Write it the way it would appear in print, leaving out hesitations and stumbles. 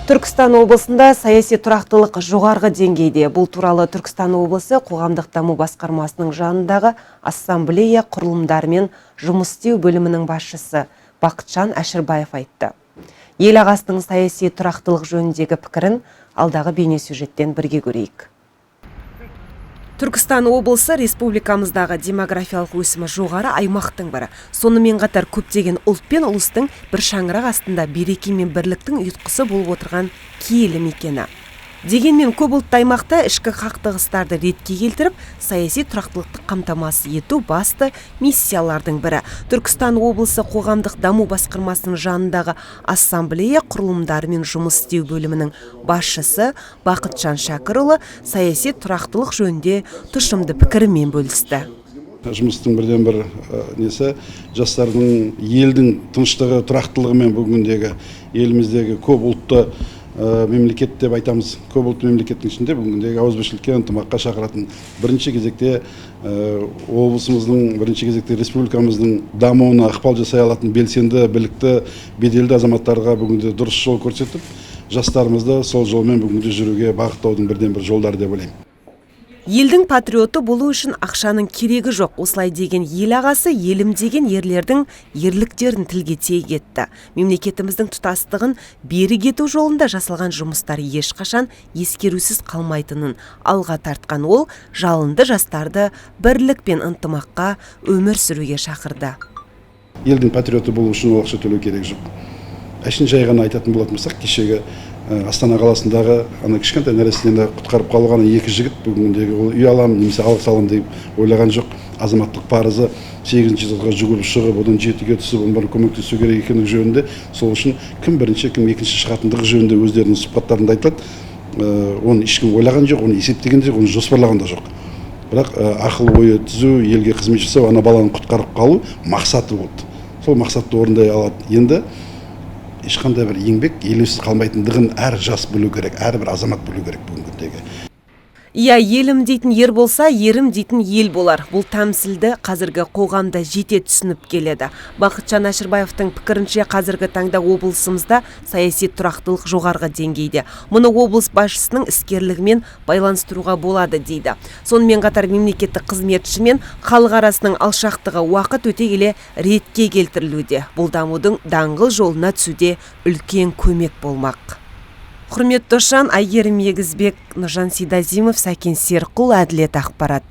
Түркістан облысында саяси тұрақтылық жоғарғы деңгейде. Бұл туралы Түркістан облысы қоғамдық даму басқармасының жанындағы ассамблея құрылымдарымен жұмыс істеу бөлімінің басшысы Бақытжан Әшірбаев айтты. Ел ағасының саяси тұрақтылық жөніндегі пікірін алдағы бейнесюжеттен бірге көрейік. Түркістан облысы республикамыздағы демографиялық өсімі жоғары аймақтың бірі. Сонымен қатар көптеген ұлт пен ұлыстың бір шаңырақ астында береке мен бірліктің ұйытқысы болып отырған киелі мекені. Дегенмен көп ұлтты аймақта ішкі қақтығыстарды ретке келтіріп, саяси тұрақтылықты қамтамасыз ету басты миссиялардың бірі. Түркістан облысы қоғамдық даму басқармасының жанындағы ассамблея құрылымдарымен жұмыс істеу бөлімінің басшысы Бақытжан Шәкірұлы саяси тұрақтылық жөнінде тұшымды пікірімен бөлісті. Жұмыстың бірден бір несі жастардың елдің тыныштығы тұрақтылығымен бүгіндегі еліміздегі көп ұлтты мемлекет деп айтамыз. Көп ұлтты мемлекеттің ішінде бүгіндегі ауызбіршілікке ынтымаққа шақыратын бірінші кезекте облысымыздың, бірінші кезекте республикамыздың дамуына ықпал жасай алатын белсенді, білікті, беделді азаматтарға бүгінде дұрыс жол көрсетіп, жастарымызды сол жолмен бүгінде жүруге бағыттаудың бірден бір жолдары деп ойлаймын. Елдің патриоты болу үшін ақшаның керегі жоқ. Осылай деген ел ағасы елім деген ерлердің ерліктерін тілге тиек етті. Мемлекетіміздің тұтастығын берік ету жолында жасалған жұмыстар ешқашан ескерусіз қалмайтынын алға тартқан ол жалынды жастарды бірлік пен ынтымаққа өмір сүруге шақырды. Елдің патриоты болу үшін ол ақша төлеу керек жоқ. Әшін жай ғана айтатын болатын болсақ, кешегі Астана қаласындағы кішкентай нәрестені құтқарып қалған екі жігіт бүгіндегі ол үй аламын немесе алғыс аламын деп ойлаған жоқ. Азаматтық парызы 8-ші сыныпқа жүгіріп шығып, одан 7-ге түсіп, онымен көмектесу керек екендігі жөнінде, сол үшін кім бірінші, кім екінші шығатындығы жөнінде өздерінің сұхбаттарында айтылады. Оны ешкім ойлаған жоқ, оны есептеген жоқ, оны жоспарлаған да жоқ. Бірақ ақыл ойы түзу, елге қызмет жасау, ана баланы құтқарып қалу мақсаты болды. Сол мақсатты орындай алады. Енді ешқандай бір еңбек елеусіз қалмайтындығын әр жас білу керек, әрбір азамат білу керек бүгіндегі. Иә, елім дейтін ер болса, ерім дейтін ел болар. Бұл тәмсілді қазіргі қоғамда жете түсініп келеді. Бақытжан Әшірбаевтың пікірінше қазіргі таңда облысымызда саяси тұрақтылық жоғарғы деңгейде. Мұны облыс басшысының іскерлігімен байланыстыруға болады дейді. Сонымен қатар мемлекеттік қызметші мен халық арасының алшақтығы уақыт өте келе ретке келтірілуде. Бұл дамудың даңғыл жолына түсуде үлкен көмек болмақ. Құрметті Досжан, Айгерім Егізбек, Нұржан Сейдазимов, Сәкен Серқұл, Әділет ақпарат.